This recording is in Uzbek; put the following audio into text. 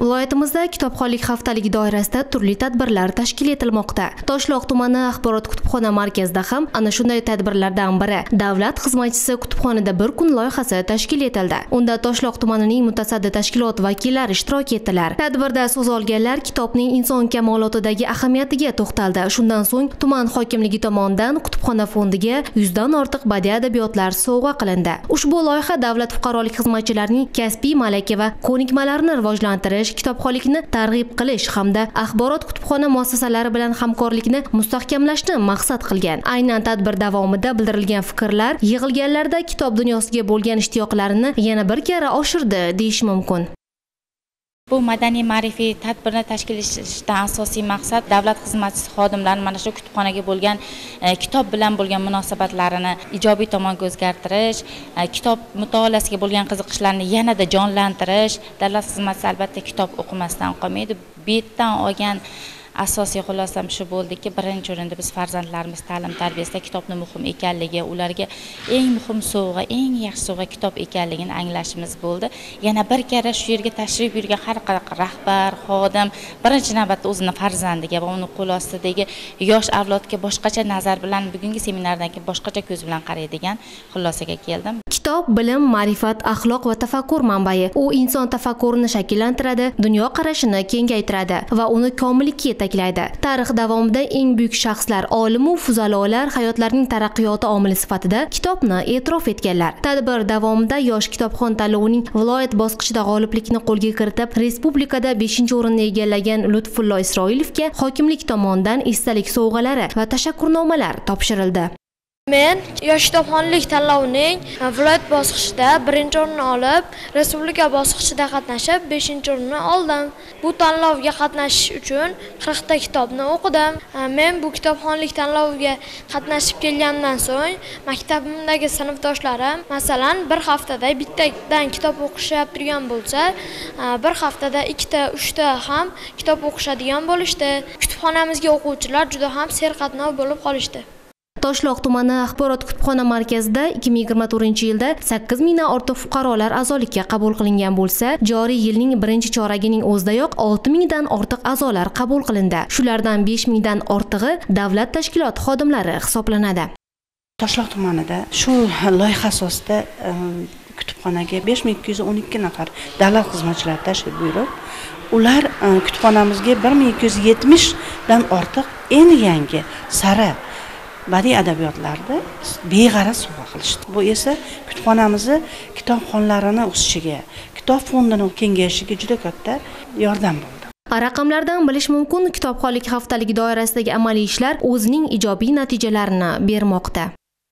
Viloyatimizda kitobxonlik haftaligi doirasida turli tadbirlar tashkil etilmoqda. Toshloq tumani axborot kutubxona markazida ham ana shunday tadbirlardan biri Davlat xizmatchisi kutubxonada bir kun loyihasi tashkil etildi. Unda Toshloq tumanining mutasaddi tashkilot vakillari ishtirok etdilar. Tadbirda so'z olganlar kitobning inson kamolotidagi ahamiyatiga to'xtaldi. Shundan so'ng tuman hokimligi tomonidan kutubxona fondiga 100 dan ortiq badiiy adabiyotlar sovg'a qilindi. Ushbu loyiha davlat fuqarolik xizmatchilarining kasbiy malaka va ko'nikmalarini rivojlantirish, kitobxonlikni targ'ib qilish hamda axborot kutubxona muassasalari bilan hamkorlikni mustahkamlashni maqsad qilgan. Aynan tadbir davomida bildirilgan fikrlar yig'ilganlarda kitob dunyosiga bo'lgan ishtiyoqlarini yana bir karra oshirdi deyish mumkin. Bu madaniy ma'rifiy tadbirni tashkil etishdan asosiy maqsad davlat xizmatchisi xodimlarining mana shu kutubxonaga bo'lgan kitob bilan bo'lgan munosabatlarini ijobiy tomonga o'zgartirish, kitob mutolaasiga bo'lgan qiziqishlarini yanada jonlantirish. Davlat xizmatchisi albatta kitob o'qimasdan qolmaydi. Betdan olgan asosiy xulosam shu bo'ldiki, birinchi o'rinda biz farzandlarimiz ta'lim tarbiyasida kitobni muhim ekanligi, ularga eng muhim sovg'a, eng yaxshi sovg'a kitob ekanligini anglashimiz bo'ldi. Yana bir karra shu yerga tashrif buyurgan har qanaqa rahbar, xodim birinchi navbatda o'zini farzandiga va uni qo'l ostidagi yosh avlodga boshqacha nazar bilan, bugungi seminardan keyin boshqacha ko'z bilan qaraydigan xulosaga keldim. Kitob bilim, ma'rifat, axloq va tafakkur manbai. U inson tafakkurini shakllantiradi, dunyo qarashini kengaytiradi va uni komillikka yetaklaydi. Tarix davomida eng buyuk shaxslar, olim va fuzalolar hayotlarining taraqqiyoti omili sifatida kitobni e'tirof etganlar. Tadbir davomida yosh kitobxon tanlovining viloyat bosqichida g'oliblikni qo'lga kiritib, respublikada 5-o'rinni egallagan Lutfullo Isroilovga hokimlik tomonidan esdalik sovg'alari va tashakkurnomalar topshirildi. Men yosh kitobxonlik tanlovining viloyat bosqichida 1-o'rinni olib, respublika bosqichida qatnashib 5-o'rinni oldim. Bu tanlovga qatnashish uchun 40 ta kitobni o'qidim. Men bu kitobxonlik tanloviga qatnashib kelgandan so'ng maktabimdagi sinfdoshlarim, masalan, bir haftada bittadan kitob o'qishayotgan bo'lsa, bir haftada 2 ta, 3 ta ham kitob o'qishadigan bo'lishdi. Kutubxonamizga o'quvchilar juda ham serqatnov bo'lib qolishdi. Toshloq tumani axborot kutubxona markazida 2024-yilda 8 mingdan ortiq fuqarolar a'zolikka qabul qilingan bo'lsa, joriy yilning birinchi choragining o'zidayoq 6 mingdan ortiq a'zolar qabul qilindi. Shulardan 5 mingdan ortig'i davlat tashkilot xodimlari hisoblanadi. Toshloq tumanida shu loyiha asosida kutubxonaga 5212 nafar davlat xizmatchilari tashrif buyurib, ular kutubxonamizga 1270 dan ortiq eng yangi sara badiiy adabiyotlarni beg'araz sovg'a qilishdi. Bu esa kutubxonamizni kitobxonlarini o'sishiga, kitob fondining kengayishiga juda katta yordam bo'ldi. Raqamlardan bilish mumkin, kitobxonlik haftaligi doirasidagi amaliy ishlar o'zining ijobiy natijalarini bermoqda.